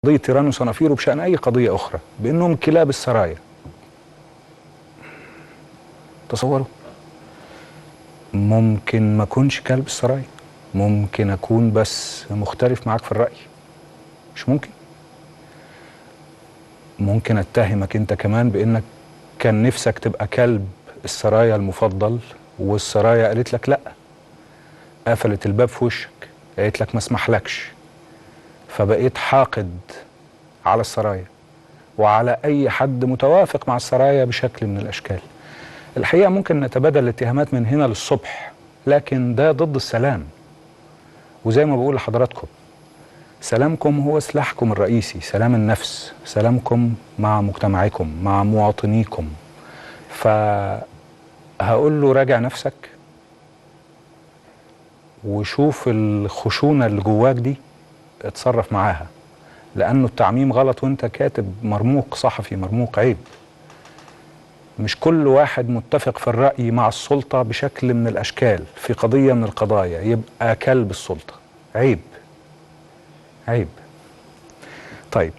قضية تيران وصنافير وبشأن أي قضية أخرى بأنهم كلاب السرايا. تصوروا، ممكن ما أكونش كلب السرايا، ممكن أكون بس مختلف معاك في الرأي، مش ممكن أتهمك أنت كمان بأنك كان نفسك تبقى كلب السرايا المفضل، والسرايا قالت لك لأ، قفلت الباب في وشك، قالت لك ما اسمحلكش، فبقيت حاقد على السرايا وعلى أي حد متوافق مع السرايا بشكل من الأشكال. الحقيقة ممكن نتبادل الاتهامات من هنا للصبح، لكن ده ضد السلام. وزي ما بقول لحضراتكم، سلامكم هو سلاحكم الرئيسي، سلام النفس، سلامكم مع مجتمعكم مع مواطنيكم. فهقول له راجع نفسك وشوف الخشونة اللي جواك دي اتصرف معاها، لأنه التعميم غلط وانت كاتب مرموق صحفي، مرموق عيب. مش كل واحد متفق في الرأي مع السلطة بشكل من الأشكال في قضية من القضايا يبقى كلب السلطة. عيب، عيب. طيب،